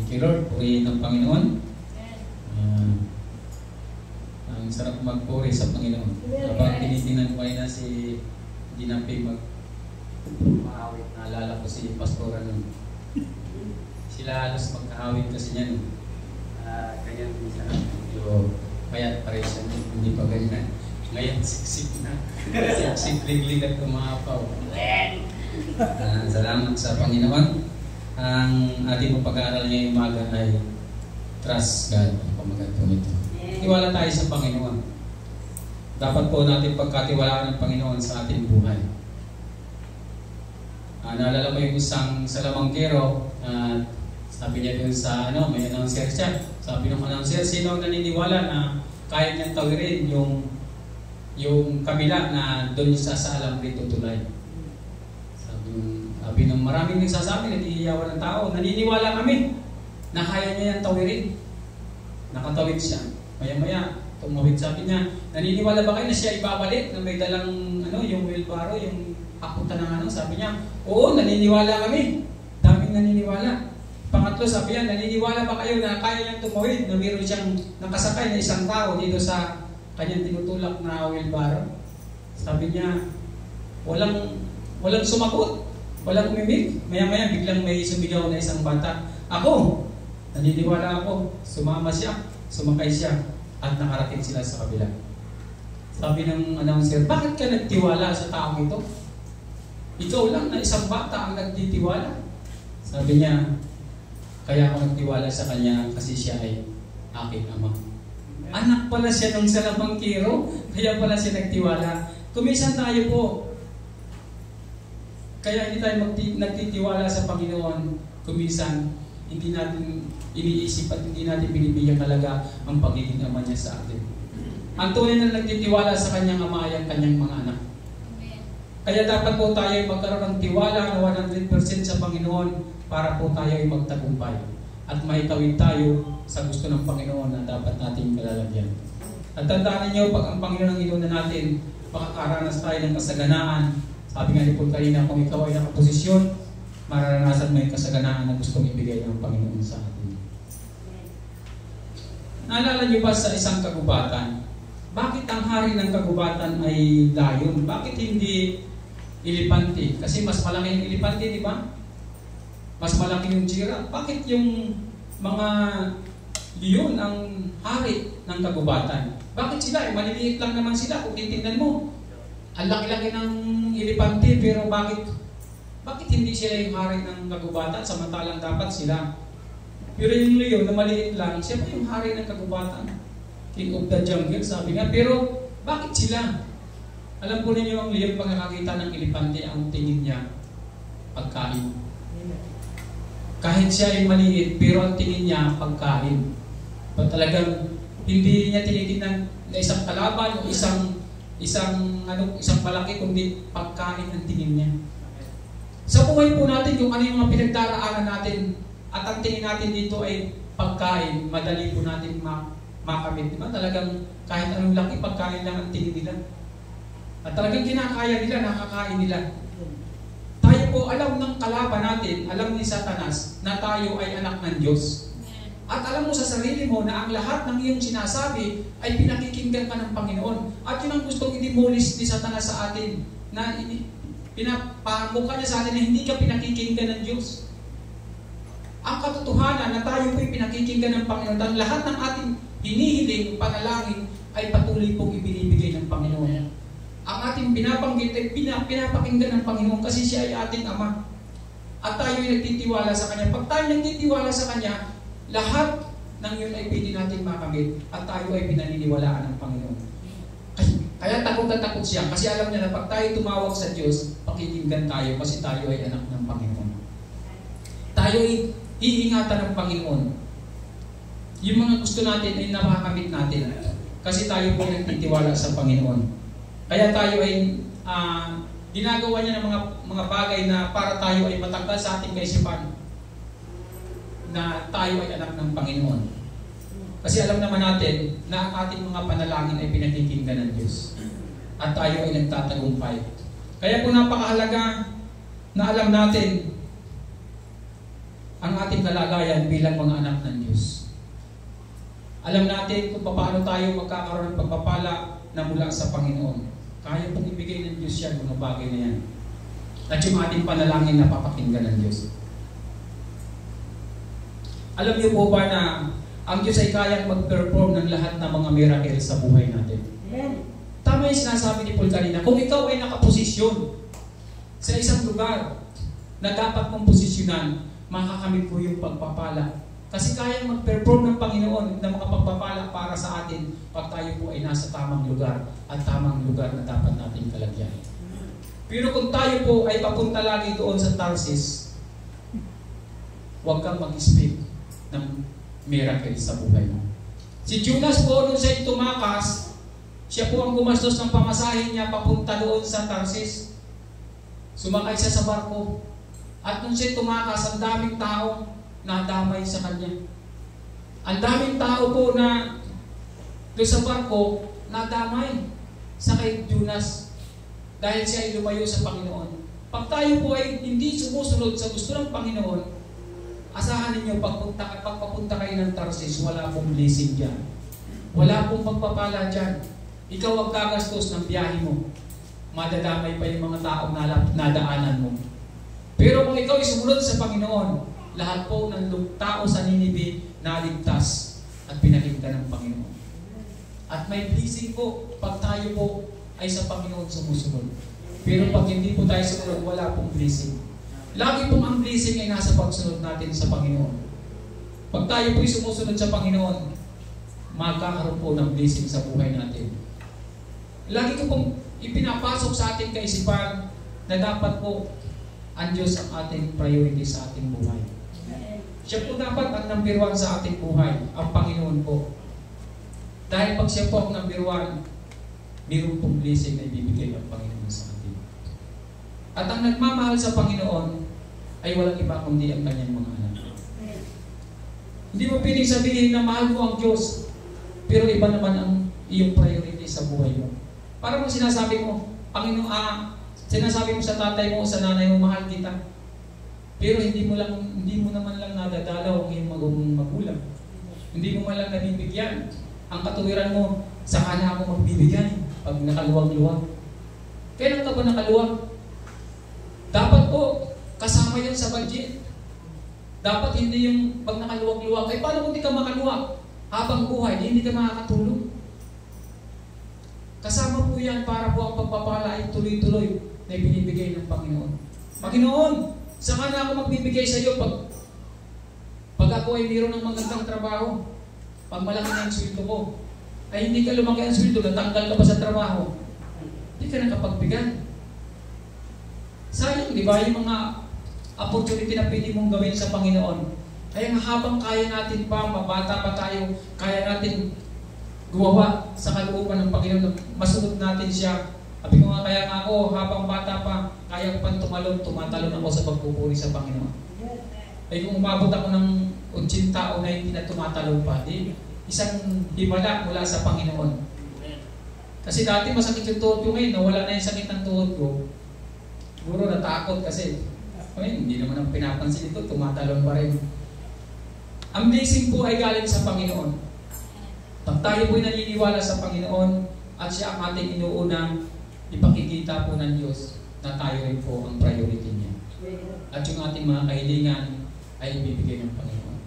Thank you, Lord. Purihin ng Panginoon. Ang sarap magpuri sa Panginoon. Kapag tinitingnan ko na si Ginapay mag-awit, naalala ko si Pastora nun. Sila halos magkaawit kasi niyan. Kanya minsan medyo payat pa rin siya, hindi pa ganyan. Ngayon siksik na. Siksik liglig at kumapaw. Salamat sa Panginoon. Ang ating pag-aaral ngayong umaga ay trust God. Ang pamagat po nito. Tiwala tayo sa Panginoon. Dapat po natin pagkatiwalaan ng Panginoon sa ating buhay. Naalala ko yung isang salamanggero, sabi niya dun sa may announcer siya. Sabi ng announcer, sino ang naniniwala na kaya niyang tawirin yung kabila na doon sa alam rito tulay. Sabi ng maraming nagsasabi, natihiyawan ng tao, naniniwala kami na kaya niya yung tawirin. Nakatawid siya. Maya-maya, tumawid, sabi niya, naniniwala ba kayo na siya ibabalik na may dalang yung wheelbarrow, yung apunta ng sabi niya, oo, naniniwala kami. Daming naniniwala. Pangatlo, sabi niya, naniniwala ba kayo na kaya niyang tumawid na mayroon siyang nakasakay na isang tao dito sa kanyang tinutulak na wheelbarrow? Sabi niya, walang sumagot, walang umimik. Maya-maya, biglang may sumigaw na isang bata. Ako, naniniwala ako. Sumama siya, sumakay siya, at nakarating sila sa kabila. Sabi ng announcer, bakit ka nagtiwala sa taong ito? Ikaw lang na isang bata ang nagtitiwala. Sabi niya, kaya ako nagtiwala sa kanya kasi siya ay aking ama. Anak pala siya ng salamanggero, kaya pala siya nagtiwala. Kumisan tayo po. Kaya hindi tayo nagtitiwala sa Panginoon. Kumisan, hindi natin iniisip at hindi natin binibigyan halaga ang pagiging ama niya sa atin. Ang tunay na nagtitiwala sa kanyang ama ay ang kanyang mga anak. Kaya dapat po tayo magkaroon ng tiwala na 100% sa Panginoon para po tayo ay magtagumpay at maitawid tayo sa gusto ng Panginoon na dapat nating kalalagyan. At tandaan niyo, pag ang Panginoon ang inuna natin, makakaranas tayo ng kasaganaan. Sabi nga ni Paul kanina, kung ikaw ay nakaposisyon, mararanasan mo yung kasaganaan na gustong ibigay ng Panginoon sa atin. Naalala niyo ba sa isang kagubatan? Bakit ang hari ng kagubatan ay layon? Bakit hindi elepante? Kasi mas malaki yung elepante, di ba? Mas malaki yung giraffe. Bakit yung mga leon ang hari ng kagubatan? Bakit sila? Maliliit lang naman sila kung titignan mo. Ang laki-laki ng elepante, pero bakit hindi sila yung hari ng kagubatan samantalang dapat sila? Pero yung leon na maliit lang, siya pa yung hari ng kagubatan. King of the jungle, sabi nga. Pero bakit sila? Alam po ninyo ang leon pag nakakita ng elepante, ang tingin niya pagkain. Kahit siya ay maliit, pero ang tingin niya pagkain. Talagang hindi niya tinitingnan na isang kalaban o isang malaki, kundi pagkain ang tingin niya. Sa buhay po natin, kung ano yung mga pinagdaraanan natin at ang tingin natin dito ay pagkain, madali po natin makamit. Diba? Talagang kahit anong laki, pagkain lang ang tingin nila. At talagang kinakaya nila, nakakain nila. Tayo po, alam ng kalaban natin, alam ni Satanas na tayo ay anak ng Diyos. At alam mo sa sarili mo na ang lahat ng iyong sinasabi ay pinakikinggan ka ng Panginoon. At yun ang gustong i-demolish ni Satanas sa atin, na pinapamukha niya sa atin na hindi ka pinakikinggan ng Diyos. Ang katotohanan na tayo po'y pinakikinggan ng Panginoon, ang lahat ng ating hinihiling, panalangin ay patuloy pong ibinibigay ng Panginoon. Ang ating binabanggit ay pinapakinggan ng Panginoon kasi siya ay ating Ama. At tayo ay nagtitiwala sa Kanya. Pag tayo nagtitiwala sa Kanya, lahat ng yun ay pwede natin makamit at tayo ay pinaniniwalaan ng Panginoon. Kaya takot na takot siya kasi alam niya na pag tayo tumawag sa Diyos, pakikinggan tayo kasi tayo ay anak ng Panginoon. Tayo ay iingatan ng Panginoon. Yung mga gusto natin ay nakakamit natin kasi tayo po ay nagtitiwala sa Panginoon. Kaya tayo ay ginagawa niya ng mga bagay na para tayo ay matanggal sa ating kaisipan na tayo ay anak ng Panginoon. Kasi alam naman natin na ang ating mga panalangin ay pinakikinggan ng Diyos. At tayo ay nagtatagumpay. Kaya po napakahalaga na alam natin ang ating kalagayan bilang mga anak ng Diyos. Alam natin kung paano tayo magkakaroon ng pagpapala na mula sa Panginoon. Kaya pong ibigay ng Diyos yan, mga bagay na yan. At yung ating panalangin na papakinggan ng Diyos. Alam niyo po ba na ang Diyos ay kayang mag-perform ng lahat ng mga miracle sa buhay natin? Amen. Tama yung sinasabi ni Paul kanina. Kung ikaw ay nakaposisyon sa isang lugar na dapat mong posisyonan, makakamit mo yung pagpapala. Kasi kayang mag-perform ng Panginoon ng mga pagpapala para sa atin pag tayo po ay nasa tamang lugar at tamang lugar na dapat natin kalagyan. Pero kung tayo po ay papunta lagi doon sa Tarsis, huwag kang mag-speak ng miracle sa buhay mo. Si Judas po nung siya tumakas, siya po ang gumastos ng pamasahin niya papunta doon sa Tarsis. Sumakay siya sa barko. At nung siya tumakas, ang daming tao nadamay sa kanya. Ang daming tao po na doon sa barko nadamay sa kay Judas dahil siya ay lumayo sa Panginoon. Pag tayo po ay hindi sumusunod sa gusto ng Panginoon, asahan ninyo, pagpapunta kayo ng Tarsis, wala pong blessing dyan. Wala pong pagpapala dyan. Ikaw ang gagastos ng biyahe mo. Madadamay pa yung mga taong nadaanan mo. Pero kung ikaw ay sumunod sa Panginoon, lahat po ng tao sa Ninive naligtas at pinakinggan ng Panginoon. At may blessing po pag tayo po ay sa Panginoon sumusunod. Pero pag hindi po tayo sumunod, wala pong blessing. Lagi pong ang blessing ay nasa pagsunod natin sa Panginoon. Pag tayo po'y sumusunod sa Panginoon, magkakaroon po ng blessing sa buhay natin. Lagi ko pong ipinapasok sa ating kaisipan na dapat po ang Diyos ang ating priority sa ating buhay. Siya po dapat ang number 1 sa ating buhay, ang Panginoon po. Dahil pag siya po ang number 1, mayroon pong blessing na ibibigay ng Panginoon sa atin. At ang nagmamahal sa Panginoon ay walang iba kundi ang kanyang mga anak. Hindi mo piling sabihin na mahal mo ang Diyos, pero iba naman ang iyong priority sa buhay mo. Parang kung sinasabi mo, Panginoon, sinasabi mo sa tatay mo, sa nanay mo, mahal kita. Pero hindi mo naman lang nadadalaw ang iyong magulang. Hindi mo man lang nabibigyan. Ang katuwiran mo, sa kanya ako magbibigyan pag nakaluwag-luwag. Kailan ka ba nakaluwag? Dapat po, kasama yan sa budget. Dapat hindi yung pag nakaluwag-luwag. Ay, paano kung hindi ka makaluwag? Habang buhay, hindi ka makakatulong. Kasama po yan para po ang pagpapala ay tuloy-tuloy na ibinibigay ng Panginoon. Panginoon, saan na ako magbibigay sa iyo pag ako ay mayroon ng magandang trabaho? Pag malaki na yung sweldo ko, ay hindi ka lumaki ang sweldo, natanggal ka pa sa trabaho. Hindi ka nakapagbigay. Sayang, di ba, yung mga opportunity na pwede mong gawin sa Panginoon. Kaya habang kaya natin pa, mabata pa tayo, kaya natin gumawa sa kalooban ng Panginoon, masunod natin siya. Sabi ko nga, kaya nga ako, habang bata pa, kaya ko pang tumatalon ako sa pagpupuri sa Panginoon. Ay kung umabot ako ng 80 taon na hindi na tumatalon pa, di, isang himala mula sa Panginoon. Kasi dati masakit yung tuhod ko ngayon, nawala na yung sakit ng tuhod ko. Siguro natakot kasi, hindi naman ang pinapansin ito, tumatalon pa rin. Ang blessing po ay galing sa Panginoon. Pag tayo po'y naniniwala sa Panginoon at siya ang ating inuunang ipakikita po ng Diyos na tayo rin po ang priority niya. At yung ating mga kahilingan ay ibibigay ng Panginoon.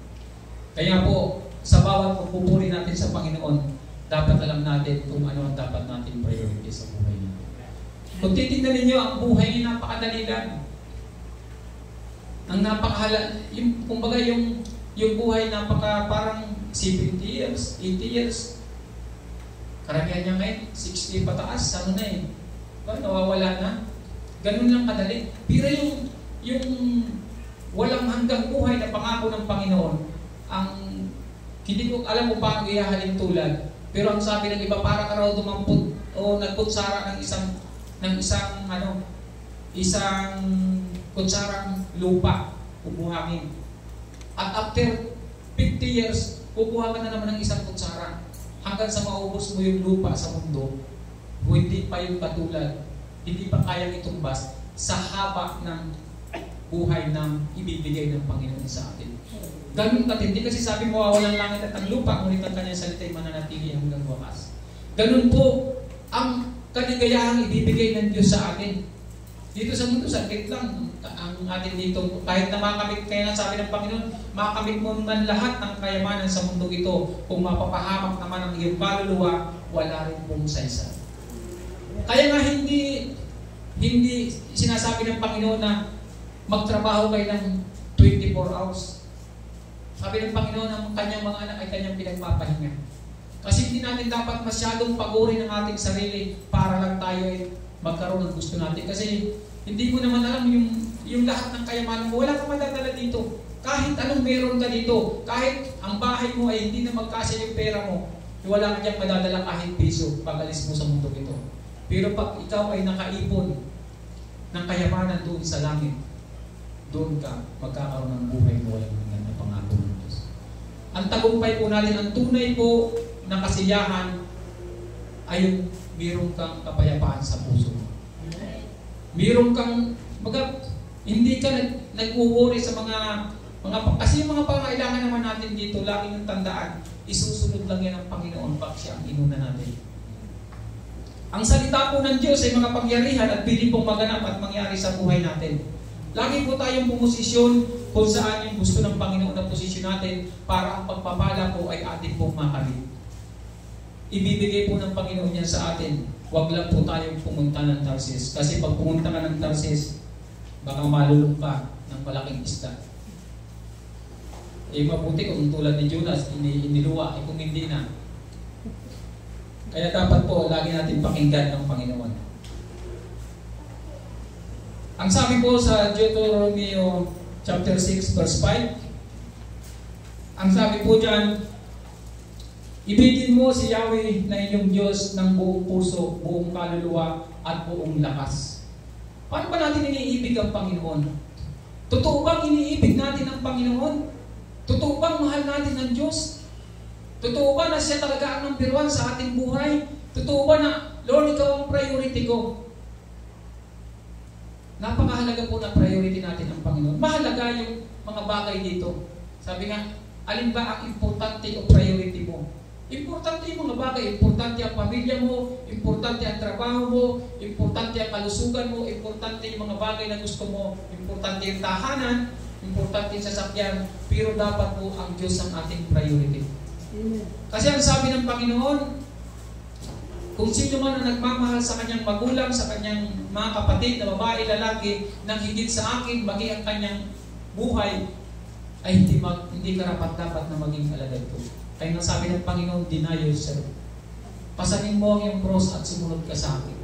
Kaya po, sa bawat pagpupuri natin sa Panginoon, dapat alam natin kung ano ang dapat natin priority sa buhay natin. Kung titignan ninyo, ang buhay ay napakadali lang. Ang kumbaga yung buhay parang 70 years, 80 years. Karamihan niya ngayon, 60 pataas, ano na eh. Nawawala na. Ganun lang kadali. Pero yung walang hanggang buhay na pangako ng Panginoon, hindi ko alam kung paano ihahalin tulad. Pero ang sabi ng iba, para ka raw dumampot o nagkutsara ng isang kutsarang lupa, kukuhangin. At after 50 years, kukuha ka na naman ng isang kutsara. Hanggang sa maubos mo yung lupa sa mundo, hindi pa yung katulad, hindi pa kayang itumbas sa haba ng buhay na ibibigay ng Panginoon sa atin. Ganun katindi kasi sabi mo, walang langit at ang lupa, ngunit ang kanyang salita ay mananatili hanggang wakas. Ganun po ang kaligayahang ibibigay ng Diyos sa atin. Dito sa mundo, sakit lang ang atin dito. Kahit na makamit, kaya nga sabi ng Panginoon, makamit mo man lahat ng kayamanan sa mundo ito, kung mapapahamak naman ang iyong kaluluwa, wala rin pong saysay. Kaya nga hindi sinasabi ng Panginoon na magtrabaho kayo ng 24 hours. Sabi ng Panginoon, ang kanyang mga anak ay kanyang pinagpapahinga. Kasi hindi natin dapat masyadong pagurin ang ating sarili para lang tayo ay magkaroon ng gusto natin. Kasi hindi mo naman alam yung lahat ng kayamanan mo. Wala kang madadala dito. Kahit anong meron ka dito, kahit ang bahay mo ay hindi na magkasya yung pera mo, wala ka diyang madadala kahit piso pag alis mo sa mundo ito. Pero pag ikaw ay nakaipon ng kayamanan doon sa langit, doon ka magkakaroon ng buhay mo walang hanggan na pangako ng Diyos. Ang tagumpay po natin, ang tunay po na kasiyahan ay mayroon kang kapayapaan sa puso mo. Mayroon kang, hindi ka nag-uwori sa kasi yung mga pangailangan naman natin dito, laging tandaan, isusunod lang yan ng Panginoon pag siya ang inuna natin. Ang salita po ng Diyos ay mga pangyarihan at piling pong maganap at mangyari sa buhay natin. Lagi po tayong pumosisyon kung saan yung gusto ng Panginoon na posisyon natin para ang pagpapala po ay ating pong makamit. Ibibigay po ng Panginoon yan sa atin. Huwag lang po tayong pumunta ng Tarsis. Kasi pag pumunta ka ng Tarsis, baka malulong ka ng malaking isda. Mabuti kung tulad ni Jonas, iniluwa, kung hindi na. Kaya dapat po, lagi natin pakinggan ng Panginoon. Ang sabi po sa Deuteronomy chapter 6 verse 5, ang sabi po dyan, ibigin mo si Yahweh na inyong Diyos ng buong puso, buong kaluluwa, at buong lakas. Paano ba natin iniibig ang Panginoon? Totoo bang iniibig natin ang Panginoon? Totoo bang mahal natin ang Diyos? Totoo ba na siya talaga ang number 1 sa ating buhay? Totoo ba na, Lord, ikaw ang priority ko? Napakahalaga po na priority natin ang Panginoon. Mahalaga yung mga bagay dito. Sabi nga, alin ba ang importante o priority mo? Importante yung mga bagay. Importante ang pamilya mo, importante ang trabaho mo, importante ang kalusugan mo, importante yung mga bagay na gusto mo, importante yung tahanan, importante yung sasakyan, pero dapat po ang Diyos ang ating priority. Amen. Kasi ang sabi ng Panginoon, kung sino man ang nagmamahal sa kanyang magulang, sa kanyang mga kapatid na babae, lalaki, nang higit sa akin, maging ang kanyang buhay, ay hindi karapat-dapat na maging alagad ko. Kaya nang sabi ng Panginoon, deny yourself. Pasanin mo ang iyong cross at sumunod ka sa akin.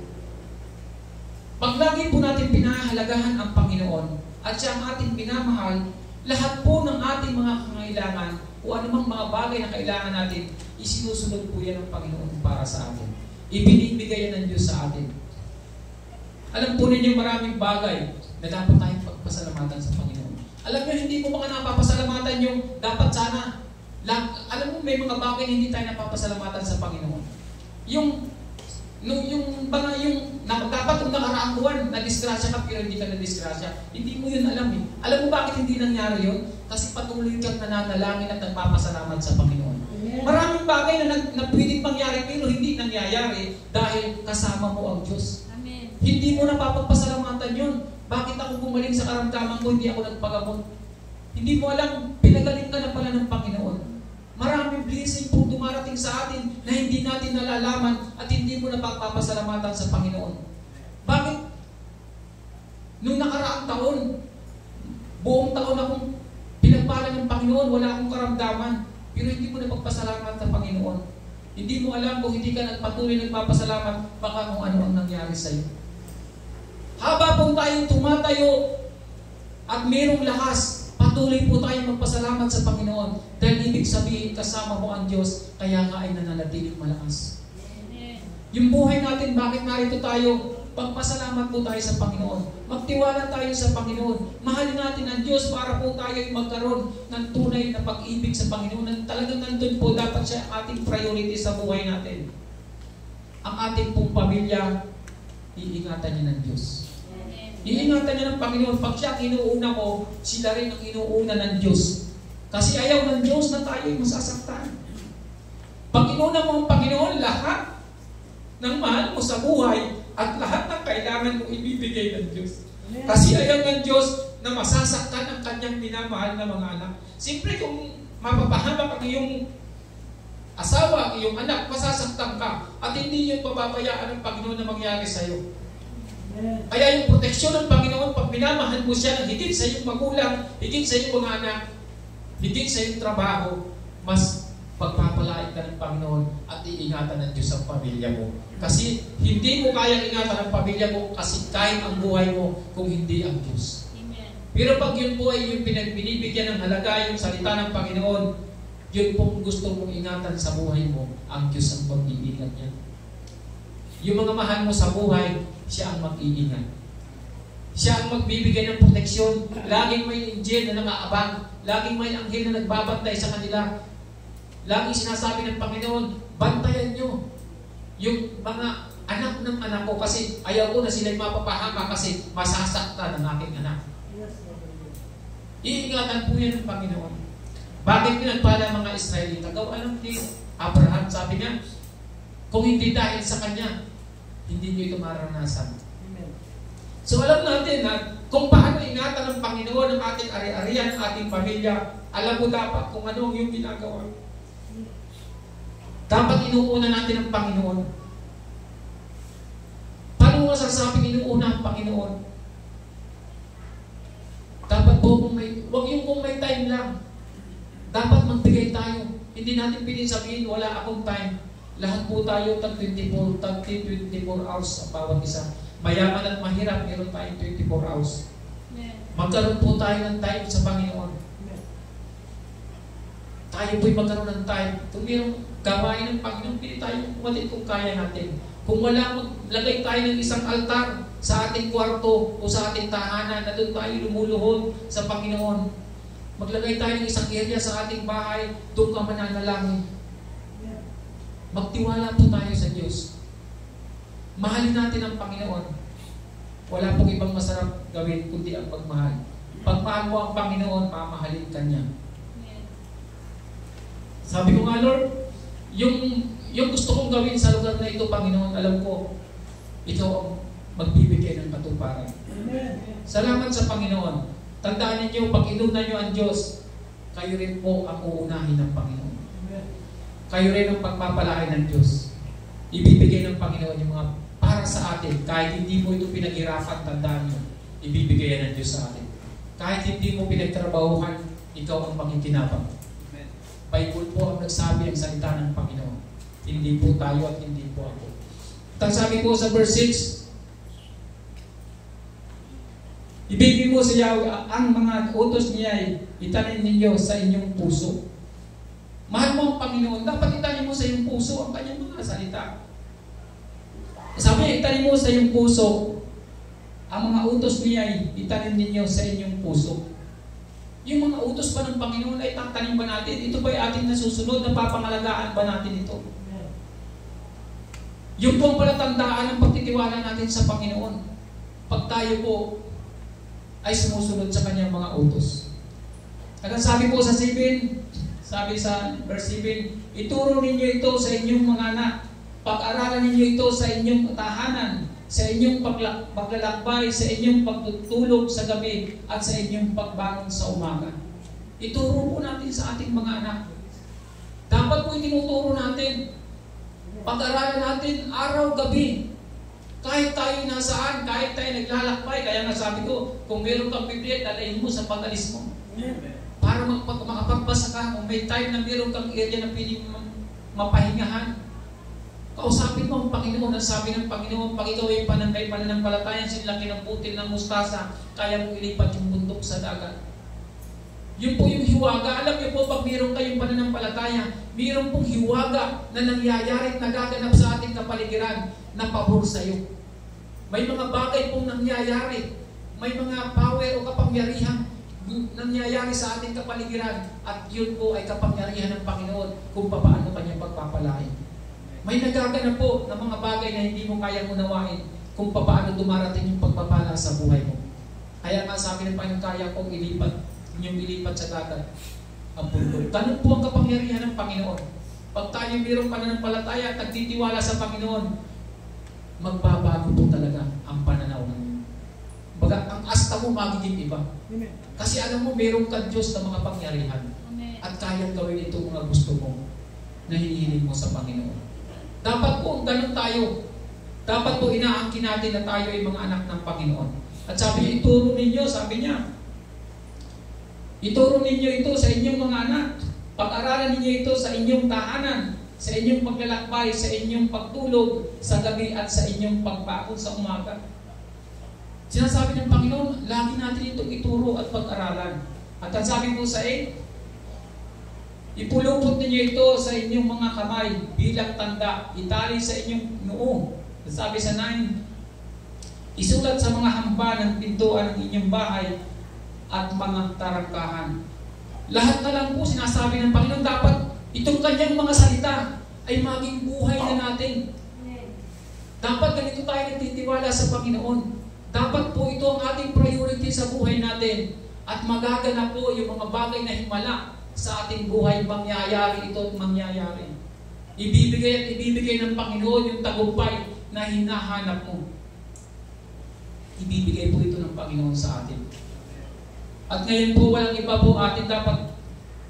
Pag lagi po natin pinahalagahan ang Panginoon at siya ang ating pinamahal, lahat po ng ating mga kangailangan o anumang mga bagay na kailangan natin, isinusunod po yan ng Panginoon para sa atin. Ibinibigay yan ng Diyos sa atin. Alam po ninyo maraming bagay na dapat tayong pagpasalamatan sa Panginoon. Alam nyo, hindi mo mga napapasalamatan yung dapat sana. Alam mo, may mga bagay na hindi tayo napapasalamatan sa Panginoon. Dapat kung nakaraang buwan, na-disgrasya ka pero hindi ka na-disgrasya. Hindi mo yun alam eh. Alam mo bakit hindi nangyari yun? Kasi patuloy kang nananalangin at nagpapasalamat sa Panginoon. Amen. Maraming bagay na pwedeng mangyari pero hindi nangyayari dahil kasama mo ang Diyos. Amen. Hindi mo napapagpasalamatan yun. Bakit ako gumaling sa karamdaman ko, hindi ako nagpagamot? Hindi mo alam, pinagaling ka na pala ng Panginoon. Maraming blessing po dumarating sa atin na hindi natin nalalaman at hindi mo napagpapasalamatan sa Panginoon. Bakit? Noong nakaraang taon, buong taon akong pinagpala ng Panginoon, wala akong karamdaman, pero hindi mo napagpasalamat sa Panginoon. Hindi mo alam kung hindi ka nagpatuloy nagpapasalamat, baka kung ano ang nangyari sa iyo. Haba po tayong tumatayo at mayroong lakas, patuloy po tayong magpasalamat sa Panginoon dahil ibig sabihin kasama mo ang Diyos, kaya ka ay nananatiling malakas. Amen. Yung buhay natin, bakit narito tayo? Pagpasalamat po tayo sa Panginoon. Magtiwala tayo sa Panginoon. Mahalin natin ang Diyos para po tayo ay magkaroon ng tunay na pag-ibig sa Panginoon. Talagang nandun po dapat siya ating priority sa buhay natin. Ang ating pong pamilya, iingatan niya ng Diyos. Amen. Iingatan niya ng Panginoon. Pag siya ang inuuna ko, sila rin ang inuuna ng Diyos. Kasi ayaw ng Diyos na tayo'y masasaktan. Pag inuna mo ang Panginoon, lahat ng mahal mo sa buhay at lahat ng kailangan mo ibibigay ng Diyos. Kasi ayaw ng Diyos na masasaktan ang kanyang minamahal na mga anak. Siyempre kung mapapahamak ang iyong asawa, ang iyong anak, masasaktan ka at hindi yun pababayaan ng Panginoon na mangyari sa iyo. Kaya yung proteksyon ng Panginoon, pag minamahal mo siya ng higit sa iyong magulang, higit sa iyong mga anak, higit sa iyong trabaho, mas pagpapalain ka ng Panginoon at iingatan ng Diyos ang pamilya mo. Kasi hindi mo kayang ingatan ang pamilya mo kasi kahit ang buhay mo kung hindi ang Diyos. Amen. Pero pag yun po ay yung binibigyan ng halaga, yung salita ng Panginoon, yun pong gusto mong ingatan sa buhay mo, ang Diyos ang mag-iingat niya. Yung mga mahal mo sa buhay, siya ang mag-iingat. Siya ang magbibigay ng proteksyon. Laging may angel na nakaabang. Laging may anghel na nagbabantay sa kanila. Laging sinasabi ng Panginoon, bantayan nyo yung mga anak ng anak ko kasi ayaw ko na sila'y mapapahama kasi masasaktan ng aking anak. Iingatan po yan ng Panginoon. Bakit pinagpala mga Israelita? Gawa lang ni Abraham, sabi niya, kung hindi dahil sa kanya, hindi niyo ito maranasan. Amen. So alam natin na kung paano ingatan ng Panginoon ang ating ari-arian, ang ating pamilya, alam mo dapat kung ano ang iyong ginagawa. Dapat inuuna natin ang Panginoon. Paano masasabing inuuna ang Panginoon? Dapat po wag yung kung may time lang. Dapat magbigay tayo. Hindi natin piling sabihin, wala akong time. Lahat po tayo tag 24 hours sa bawat isa. Mayaman at mahirap, meron tayong 24 hours. Magkaroon po tayo ng time sa Panginoon. Tayo po'y magkaroon ng time. Kung mayroong gawain ng Panginoon, pili tayo kumalit kung kaya natin. Kung wala, maglagay tayo ng isang altar sa ating kwarto o sa ating tahanan na doon tayo lumuluhod sa Panginoon. Maglagay tayo ng isang area sa ating bahay, doon ka mananalangin. Magtiwala po tayo sa Diyos. Mahalin natin ang Panginoon. Wala pong ibang masarap gawin kundi ang pagmahal. Pagmahal mo ang Panginoon, mamahalin ka niya. Sabi ko nga, Lord, yung gusto kong gawin sa lugar na ito, Panginoon, alam ko, ikaw ang magbibigay ng katuparan. Salamat sa Panginoon. Tandaan ninyo, pag inuna nyo ang Diyos, kayo rin po ang uunahin ng Panginoon. Kayo rin ang pagpapalain ng Diyos. Ibibigay ng Panginoon yung mga para sa atin. Kahit hindi mo ito pinaghirapan, tandaan nyo, ibibigay ng Diyos sa atin. Kahit hindi mo pinagtrabahuhan, ikaw ang makikinabang. Bible po ang nagsabi ang salita ng Panginoon. Hindi po tayo at hindi po ako. At sabi po sa verse 6, ibigay mo sa Yahweh ang mga utos niya ay itanim ninyo sa inyong puso. Mahal mo ang Panginoon, dapat itanim mo sa iyong puso ang kanyang mga salita. Sabi, itanim mo sa iyong puso ang mga utos niya ay itanim ninyo sa inyong puso. Yung mga utos ba ng Panginoon ay tatanim ba natin? Ito ba ay ating nasusunod? Napapangalagaan ba natin ito? Yung pong palatandaan ng pagtitiwala natin sa Panginoon. Pag tayo po ay sumusunod sa kanyang mga utos. At ang sabi po sa 7, sabi sa verse 7, ituro ninyo ito sa inyong mga anak. Pag-aralan ninyo ito sa inyong tahanan, sa inyong paglalakbay, sa inyong pagtutulog sa gabi, at sa inyong pagbangon sa umaga. Ituro po natin sa ating mga anak. Dapat po itinuturo natin. Pag-aralan natin araw-gabi. Kahit tayo nasaan, kahit tayo naglalakbay. Kaya nga sabi ko, kung meron kang Biblia, dalahin mo sa pag-alis mo. Para makapagbasa ka, kung may time na meron kang area na piling mapahingahan. Kausapin mo ang Panginoon. Ang sabi ng Panginoon, pag ikaw ay pananampalataya, sinlaki ng butil ng mustasa, kaya mong ilipat yung bundok sa dagat. Yun po yung hiwaga. Alam niyo po, pag mayroon kayong pananampalataya, mayroon pong hiwaga na nangyayari at nagaganap sa ating kapaligiran na pabor sa iyo. May mga bagay pong nangyayari. May mga power o kapangyarihan nangyayari sa ating kapaligiran at yun po ay kapangyarihan ng Panginoon kung paano kanyang pagpapalain. May nagaganap po ng mga bagay na hindi mo kayang unawain. kung paano dumarating yung pagpapala sa buhay mo. Kaya nga sabi ng Panginoon, kaya kong inyong ilipat sa dagat ang bundok. Ganun po ang kapangyarihan ng Panginoon. Pag tayo mayroong pananampalataya at nagtitiwala sa Panginoon, magbabago po talaga ang pananaw ng baga, ang asta mo magiging iba. Kasi alam mo, mayroong ka Diyos na mga pangyarihan. At kayang gawin itong mga gusto mo na hinihiling mo sa Panginoon. Dapat po, ganun tayo. Dapat po inaangkin natin na tayo ay mga anak ng Panginoon. At sabi niya, ituro ninyo, sabi niya, ituro ninyo ito sa inyong mga anak. Pag-aralan ninyo ito sa inyong tahanan, sa inyong paglalakbay, sa inyong pagtulog, sa gabi at sa inyong pagbangon sa umaga. Sinasabi ng Panginoon, lagi natin itong ituro at pag-aralan. At ang sabi po sa ipulupot ninyo ito sa inyong mga kamay bilang tanda, itali sa inyong noo. Sabi sa 9, isulat sa mga hamba ng pintuan ng inyong bahay at mga tarangkahan. Lahat na lang po sinasabi ng Panginoon, dapat itong kanyang mga salita ay maging buhay na natin. Dapat ganito tayo nagtitiwala sa Panginoon. Dapat po ito ang ating priority sa buhay natin. At magaganap po yung mga bagay na himala sa ating buhay, mangyayari ito at mangyayari. Ibibigay at ibibigay ng Panginoon yung tagumpay na hinahanap mo. Ibibigay po ito ng Panginoon sa atin. At ngayon po, walang iba po atin dapat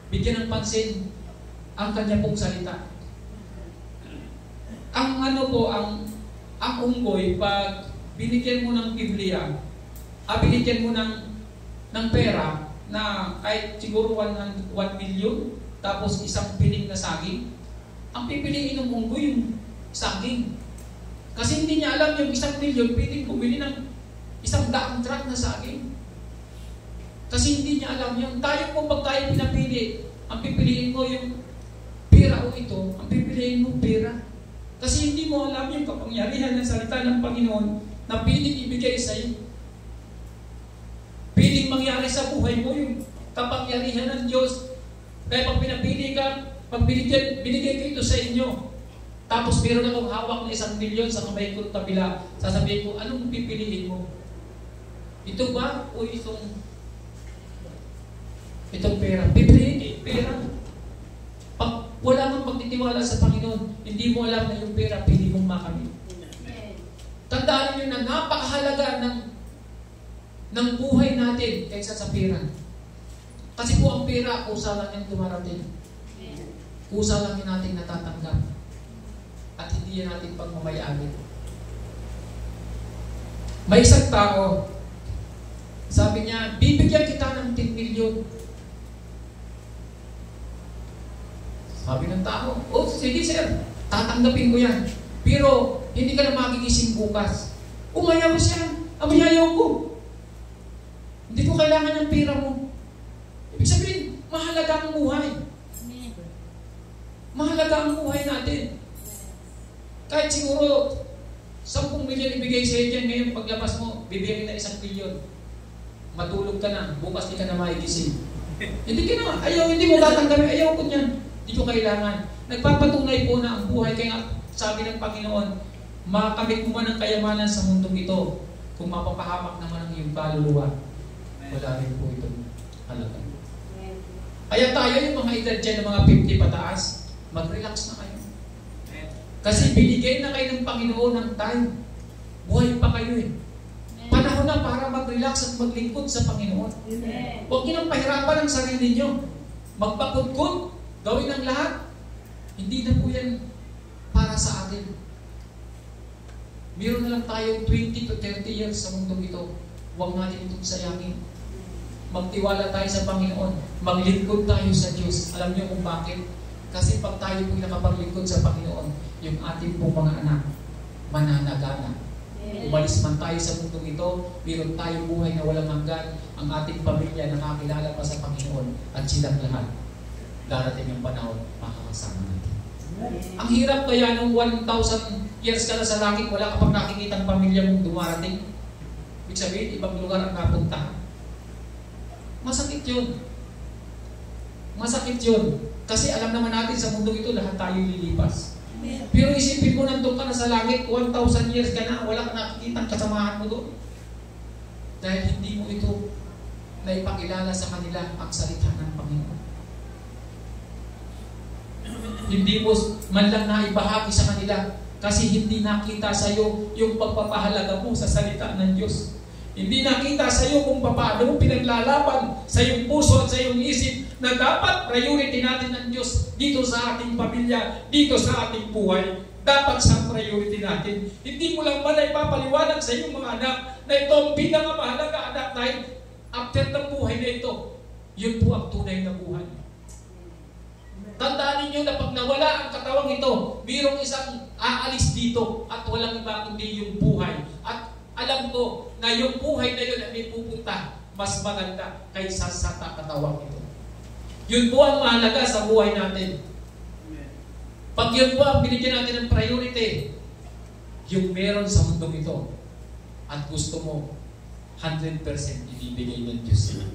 bigyan ng pansin ang kanya pong salita. Ang ang unggoy, pag binigyan mo ng Biblia, binigyan mo ng pera na kahit siguro 1 million, tapos isang piling na saging, ang pipiliin ng unggoy yung saging. Kasi hindi niya alam yung 1 million, pwedeng bumili ng 100 truck na saging. Kasi hindi niya alam yun. Tayo po, pag tayo pinapili, ang pipiliin mo yung pera o ito, ang pipiliin mo pera. Kasi hindi mo alam yung kapangyarihan ng salita ng Panginoon na piling ibigay sa iyo. Piling mangyari sa buhay mo yung kapangyarihan ng Diyos. Kaya pag pinapili ka, pag binigay ko ito sa inyo, tapos meron akong hawak na 1 milyon sa kamay ko kabila, sasabihin ko, anong pipiliin mo? Ito ba o itong pera? Pipiliin yung pera. Pag wala kang pagtitiwala sa Panginoon, hindi mo alam na yung pera pili mong makamit. Tandaan niyo na napakahalaga ng buhay natin kaysa sa pera. Kasi po ang pera, kusa lang yung dumarating. Kusa lang yung natin natatanggap. At hindi yan natin pagmamayagin. May isang tao, sabi niya, bibigyan kita ng 10 million. Sabi ng tao, oh sige sir, tatanggapin ko yan. Pero hindi ka na magigising bukas. Umayaw siya, amayaw ko. Hindi ko kailangan ng pera mo. Ibig sabihin, mahalaga ang buhay. Mahalaga ang buhay natin. Kahit siguro 10 milyon ibigay sa iyo dyan, ngayon paglabas mo, bibigyan na 1 milyon. Matulog ka na, bukas di ka na magigising. Hindi ka na, hindi mo tatanggapin, ayaw ko niyan. Hindi ko kailangan. Nagpapatunay po na ang buhay, kaya sabi ng Panginoon, makamit mo man ang kayamanan sa mundong ito, kung mapapahamak naman ang iyong kaluluwa, wala rin po itong halaga. Kaya tayo yung mga edad dyan ng mga 50 pataas, mag-relax na kayo. Kasi binigay na kayo ng Panginoon ng time. Buhay pa kayo eh. Panahon na para mag-relax at maglingkod sa Panginoon. Huwag niyo nang pahirapan ang sarili niyo. Magpakudkod, gawin ang lahat. Hindi na po yan para sa atin. Meron na lang tayong 20 to 30 years sa mundong ito. Huwag natin itong sayangin. Magtiwala tayo sa Panginoon. Maglingkod tayo sa Diyos. Alam niyo kung bakit? Kasi pag tayo po nakapaglingkod sa Panginoon, yung ating pong mga anak, mananagana. Umalis man tayo sa mundong ito, meron tayong buhay na walang hanggan, ang ating pamilya nakakilala pa sa Panginoon, at silang lahat. Darating ang panahon, makakasama natin. Ang hirap kaya nung 1,000 years ka na sa langit, wala ka pang nakikita ang pamilya mong dumarating. Ibig sabihin, ibang lugar ang napunta. Masakit yun. Masakit yun. Kasi alam naman natin sa mundong ito, lahat tayo lilipas. Pero isipin mo, nandun ka na sa langit, 1,000 years ka na, wala ka nakikita kasamahan mo doon. Dahil hindi mo ito naipakilala sa kanila ang salita ng Panginoon. Hindi mo man lang naibahagi sa kanila kasi hindi nakita sa iyo yung pagpapahalaga mo sa salita ng Diyos. Hindi nakita sa iyo kung paano mo pinaglalaban sa iyong puso at sa iyong isip na dapat priority natin ng Diyos dito sa ating pamilya, dito sa ating buhay. Dapat sa priority natin. Hindi mo lang man ay papaliwanag sa iyong mga anak na ito ang pinakamahalaga anak dahil after ng buhay na ito, yun po ang tunay na buhay. Tandaan ninyo na pag nawala ang katawang ito, mayroong isang aalis dito at walang iba kundi yung buhay. At alam ko na yung buhay na yun ay may pupunta mas maganda kaysa sa katawang ito. Yun po ang mahalaga sa buhay natin. Pag yun po ang binigyan natin ng priority, yung meron sa mundong ito at gusto mo 100% ibibigay ng Diyos.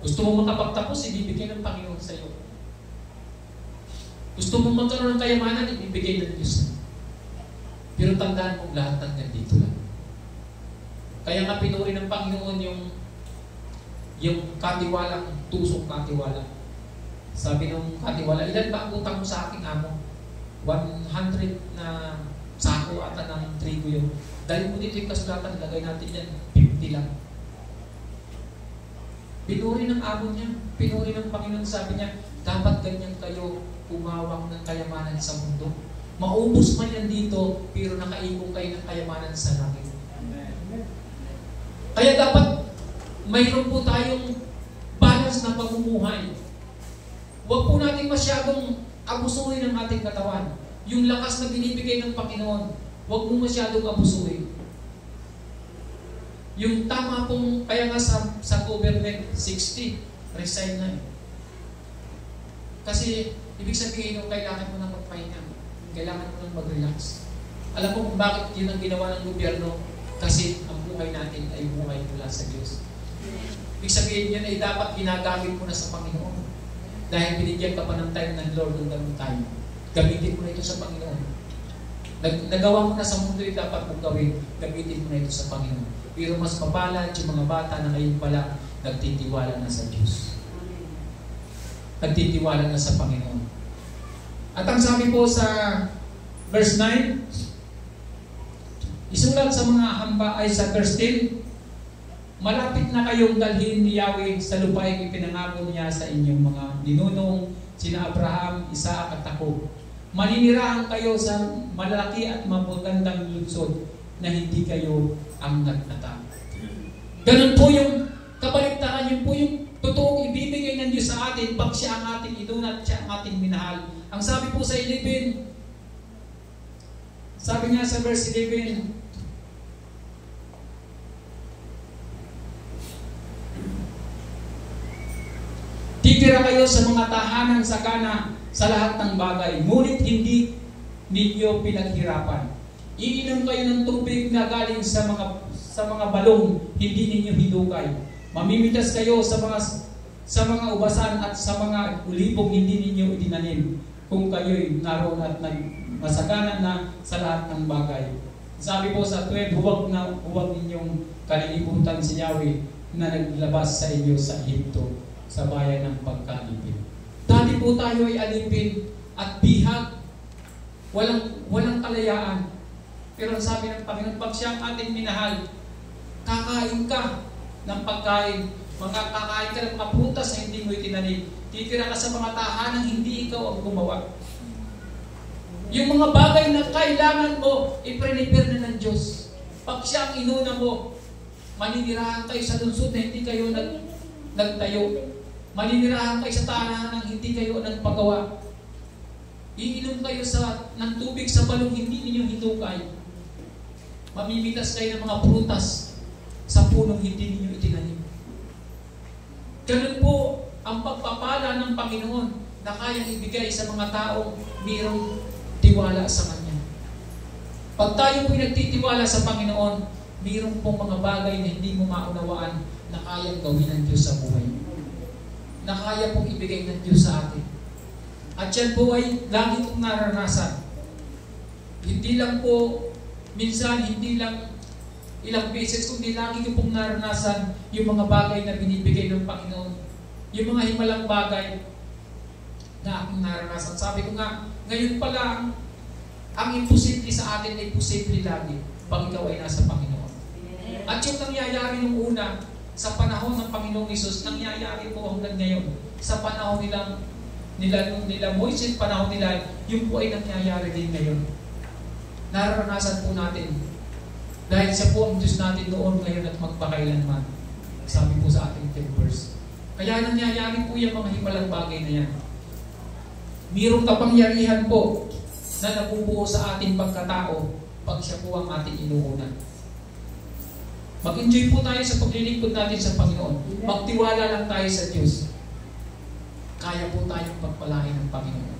Gusto mo makapagtapos, ibibigay ng Panginoon sa iyo. Gusto mo magkaroon ng kayamanan, ibibigay ng Diyos. Pero tandaan mo, lahat ng nandito lang. Kaya nga pinuri ng Panginoon yung katiwalang, tusok katiwala. Sabi ng katiwala, ilan ba ang utang mo sa aking amo? 100 na sako ata ng trigo yun. Dahil mo dito yung kasulatan, lagay natin yan, 50 lang. Pinuri ng amo niya, pinuri ng Panginoon, sabi niya, dapat ganyan kayo umawang ng kayamanan sa mundo. Maubos man yan dito, pero nakaibong kayo ng kayamanan sa langit. Kaya dapat mayroon po tayong balance na pamumuhay. Huwag po natin masyadong abusuhin ang ating katawan. Yung lakas na binibigay ng Panginoon, huwag mo masyadong abusuhin. Yung tama pong, kaya nga sa government, 60, resign na. Kasi, ibig sabihin nung kailangan mo nang magpahinga. Kailangan mo nang mag-relax. Alam mo kung bakit yun ang ginawa ng gobyerno? Kasi ang buhay natin ay buhay mula sa Diyos. Ibig sabihin yun ay dapat ginagamit mo na sa Panginoon. Dahil binigyan ka pa ng time ng Lord ng ganun time. Gamitin mo na ito sa Panginoon. Nagawa mo na sa mundo yung dapat mong gawin. Gamitin mo na ito sa Panginoon. Pero mas mapalad yung mga bata na ngayon pala nagtitiwala na sa Diyos. Nagtitiwala na sa Panginoon. At ang sabi po sa verse 9, isulat sa mga hamba ay sa verse 10, malapit na kayong dalhin ni Yahweh sa lupaing ipinangako niya sa inyong mga ninunong, sina Abraham, Isaac at Jacob. Maninirahan kayo sa malalaki at magandang lungsod na hindi kayo ang nagtatag. Ganun po yung kabaligtaran, yun po yung totoong ibibigay ng Diyos sa atin pag siya ang ating idunat, siya ang ating minahal. Ang sabi po sa 11, sabi nga sa verse 11, titira kayo sa mga tahanang sakana sa lahat ng bagay, ngunit hindi ninyo pinaghirapan. Iinom kayo ng tubig na galing sa mga balong, hindi ninyo hidukay. Mamimitas kayo sa mga ubasan at sa mga ulibong hindi ninyo itinanim, kung kayo'y naroon at masagana na sa lahat ng bagay. Sabi po sa 12, huwag ninyong kalilimutan si Yahweh na naglabas sa inyo sa Egypto, sa bayan ng pagkalipin. Dati po tayo ay alipin at bihag. Walang kalayaan. Pero sabi ng Panginoon, pag siya ang ating minahal, kakain ka ng pagkain. Kakain ka ng mga prutas na hindi mo itinanim. Titira ka sa mga tahanang hindi ikaw ang gumawa. Yung mga bagay na kailangan mo, i-prepare na ng Diyos. Pag siya ang inuna mo, maninirahan kayo sa lungsod na hindi kayo nagtayo. Maninirahan kayo sa tahanan ng hindi kayo nagpagawa. Iinom kayo ng tubig sa balong hindi ninyo hitukay. Mamimitas kayo ng mga prutas sa punong hindi ninyo itinanim. Ganun po ang pagpapala ng Panginoon na kayang ibigay sa mga taong mayroong tiwala sa Kanya. Pag tayo po'y nagtitiwala sa Panginoon, mayroong pong mga bagay na hindi mo maunawaan na kayang gawin ng Diyos sa buhay. Na kaya pong ibigay ng Diyos sa atin. At yan po ay lagi kong naranasan. Hindi lang po, minsan, hindi lang ilang beses, kundi lagi ko pong naranasan yung mga bagay na binibigay ng Panginoon. Yung mga himalang bagay na aking naranasan. Sabi ko nga, ngayon pala, ang imposible sa atin ay posible lagi pag ikaw ay nasa Panginoon. At yung nangyayari nung una, sa panahon ng Panginoong Hesus, nangyayari po hanggang ngayon. Sa panahon nila Moises, panahon nila, yung po ay nangyayari din ngayon. Nararanasan po natin. Dahil siya po ang Diyos natin noon, ngayon at magpakailanman. Sabi po sa ating 10 verse. Kaya nangyayari po yung mga himalang bagay na yan. Mayroong kapangyarihan po na nabubuo sa ating pagkatao pag siya po ang ating inuuna. Mag-enjoy po tayo sa paglilingkod natin sa Panginoon. Magtiwala lang tayo sa Diyos. Kaya po tayong pagpalain ng Panginoon.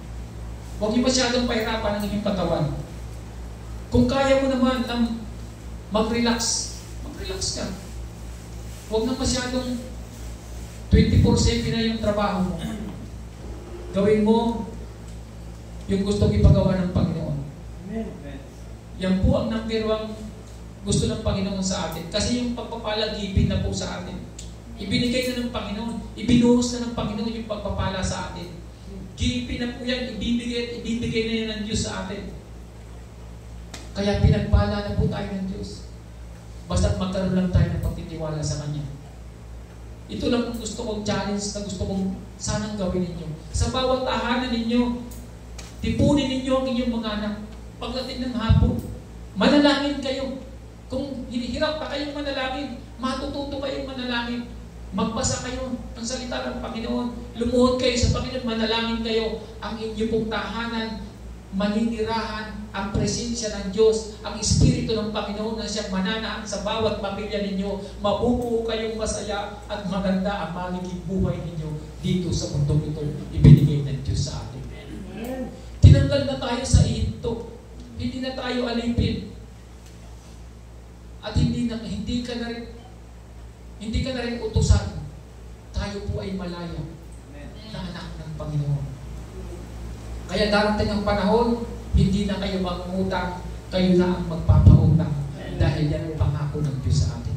Huwag niyo masyadong pahirapan ang inyong katawan. Kung kaya mo naman ng mag-relax ka. Huwag na masyadong 24/7 na yung trabaho mo. Gawin mo yung gustong ipagawa ng Panginoon. Yan po ang number 1 gusto ng Panginoon sa atin. Kasi yung pagpapala, gipin na po sa atin. Ibinigay na ng Panginoon. Ibinuhos na ng Panginoon yung pagpapala sa atin. Gipin na po yan. Ibibigay na yan ng Diyos sa atin. Kaya pinagpala na po tayo ng Diyos. Basta't magkaroon lang tayo ng pagtitiwala sa Kanya. Ito lang ang gusto kong challenge na gusto kong sanang gawin ninyo. Sa bawat tahanan ninyo, tipunin ninyo ang inyong mga anak. Pagdating ng hapon, manalangin kayo. Kung hinihirap pa kayong manalangin, matututo kayong manalangin. Magbasa kayo ng salita ng Panginoon. Lumuhod kayo sa Panginoon, manalangin kayo. Ang inyo pong tahanan, maninirahan ang presensya ng Diyos, ang Espiritu ng Panginoon na siyang mananaan sa bawat pamilya ninyo. Mabubuo kayong masaya at maganda ang magiging buhay ninyo dito sa mundong ito. Ibinigay ng Diyos sa atin. Tinanggal na tayo sa ihinto. Hindi na tayo alipin. At hindi ka na rin utusan. Tayo po ay malaya na anak ng Panginoon. Kaya darating ang panahon, hindi na kayo mangungutang, kayo na ang magpapautang. Dahil yan ang pangako ng Diyos sa atin.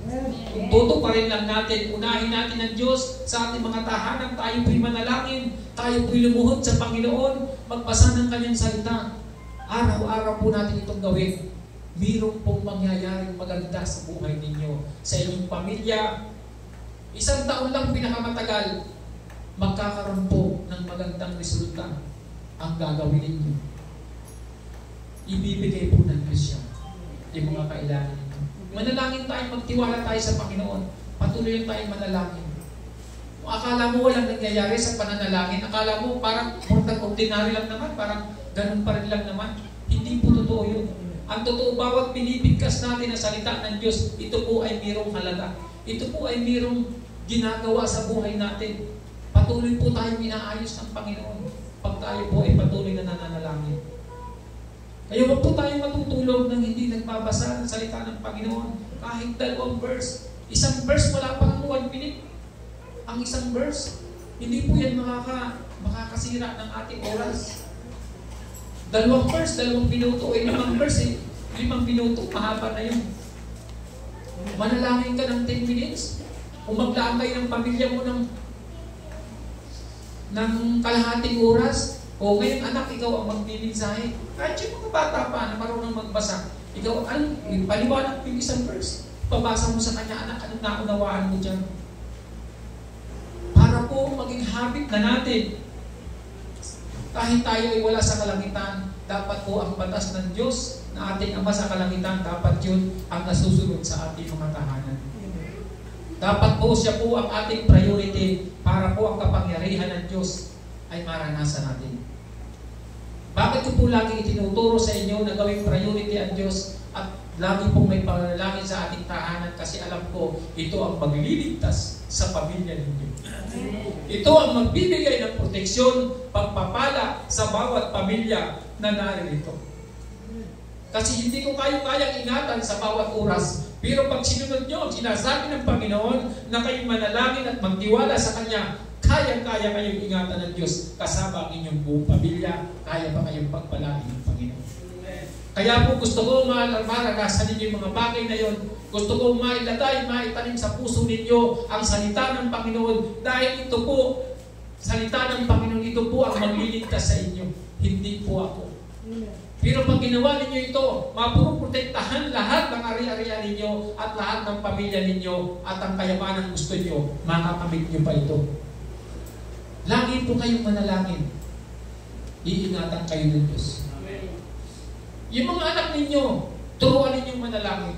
Kung tutuparin lang natin, unahin natin ang Diyos sa ating mga tahanan, tayo po'y manalangin, tayo po'y lumuhod sa Panginoon, magbasa ng Kanyang salita. Araw-araw po natin itong gawin. Mayroong pong mangyayaring maganda sa buhay ninyo, sa inyong pamilya. 1 taon lang pinakamatagal, magkakaroon po ng magandang resulta ang gagawin ninyo. Ibibigay po ng Diyos yan, yung mga kailangan ninyo. Manalangin tayo, magtiwala tayo sa Panginoon. Patuloy tayo manalangin. Kung akala mo walang nangyayari sa pananalangin, akala mo parang ordinary lang naman, parang ganun pa rin lang naman. Hindi po totoo yun. Ang totoo, bawat binibigkas natin na salita ng Diyos, ito po ay mayroong halaga. Ito po ay mayroong ginagawa sa buhay natin. Patuloy po tayong inaayos ng Panginoon pag tayo po ay patuloy na nananalangin. Kaya huwag po tayong matutulog nang hindi nagbabasa ng salita ng Panginoon. Kahit 2 verse. Isang verse, wala pang 1 minute. Ang isang verse, hindi po yan makakasira ng ating oras. 2 verse, 2 minuto, 5 verse, 5 minuto, mahaba na yun. Manalangin ka ng 10 minutes, kung maglaan kayo ng pamilya mo ng kalahating oras, o ngayon anak, ikaw ang magbiminsahe. Kahit yung mga bata pa na marunong magbasa, ikaw, paliwanag mo yung isang verse. Pabasa mo sa kanya, anak, anong naunawaan mo dyan? Para po maging habit na natin. Kahit tayo ay wala sa kalangitan, dapat po ang batas ng Diyos na ating Ama sa kalangitan, dapat yun ang nasusunod sa ating mga tahanan. Dapat po siya po ang ating priority para po ang kapangyarihan ng Diyos ay maranasan natin. Bakit ko po lagi itinuturo sa inyo na gawing priority ang Diyos at lagi pong may panalangin sa ating tahanan kasi alam ko ito ang magliligtas sa pamilya ninyo. Ito ang magbibigay ng proteksyon, pagpapala sa bawat pamilya na naririto. Kasi hindi ko kayang ingatan sa bawat oras. Pero pag sinunod nyo ang sinasabi ng Panginoon na kayo manalangin at magtiwala sa Kanya, kayang-kaya kayong ingatan ng Diyos kasama ang inyong buong pamilya, kaya pa kayong pagpalain ng Panginoon. Kaya po gusto ko maranasan ninyo yung mga bagay na yon. Gusto ko maitanim sa puso ninyo ang salita ng Panginoon dahil ito po, salita ng Panginoon, ito po ang magliligtas sa inyo. Hindi po ako. Pero pag ginawa ninyo ito, mapuprotektahan lahat ng ari-arian ninyo at lahat ng pamilya ninyo at ang kayamanan gusto nyo, makakamit nyo pa ito. Lagi po kayong manalangin. Iingatan kayo ng Diyos. Yung mga anak ninyo, turuan ninyong manalangin.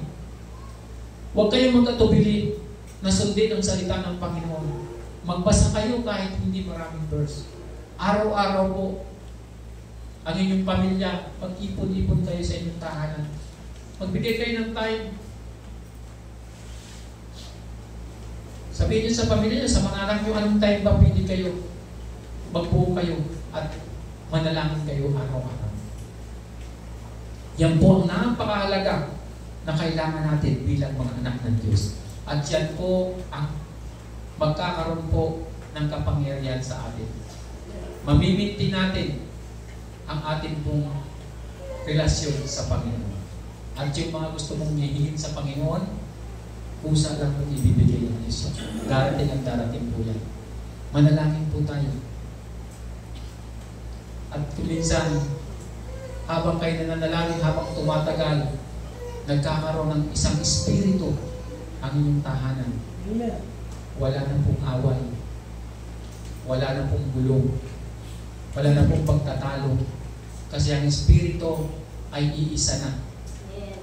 Huwag kayong magkatubili na sundin ang salita ng Panginoon. Magbasa kayo kahit hindi maraming verse. Araw-araw po, ang inyong pamilya, mag-ipon-ipon kayo sa inyong tahanan. Magbigay kayo ng time. Sabihin niyo sa pamilya niyo, sa mga anak niyo, anong time ba pili kayo? Magbuo kayo at manalangin kayo araw-araw. Yan po ang napakahalaga na kailangan natin bilang mga anak ng Diyos. At yan po ang magkakaroon po ng kapangyarihan sa atin. Mamiminti natin ang ating pong relasyon sa Panginoon. At yung mga gusto mong hihingin sa Panginoon, kusa lang po ibibigay ng Diyos. Darating ang darating po yan. Manalangin po tayo. At minsan, habang kayo nananalangin, habang tumatagal, nagkakaroon ng isang espiritu ang inyong tahanan. Wala na pong away. Wala na pong gulo. Wala na pong pagtatalo. Kasi ang espiritu ay iisa na.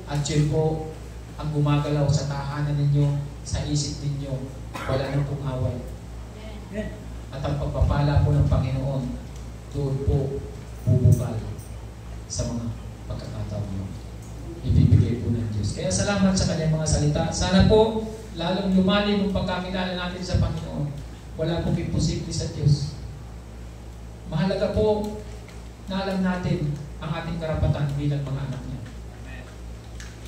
At yun po ang gumagalaw sa tahanan ninyo, sa isip ninyo. Wala na pong away. At ang pagpapala po ng Panginoon, doon po bubukal sa mga pagkakataon nyo. Ibibigay po ng Diyos. Kaya salamat sa kanyang mga salita. Sana po, lalong lumalim ang pagkakilala natin sa Panginoon. Wala pong imposible sa Diyos. Mahalaga po na alam natin ang ating karapatan bilang mga anak niya.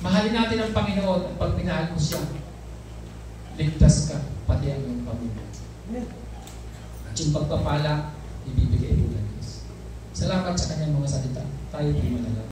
Mahalin natin ang Panginoon at pag minahal mo siya, ligtas ka, pati ang iyong pamilya. At yung pagpapala, ibibigay po ng Diyos. Salamat sa kanyang mga salita. Tayo po manalangin.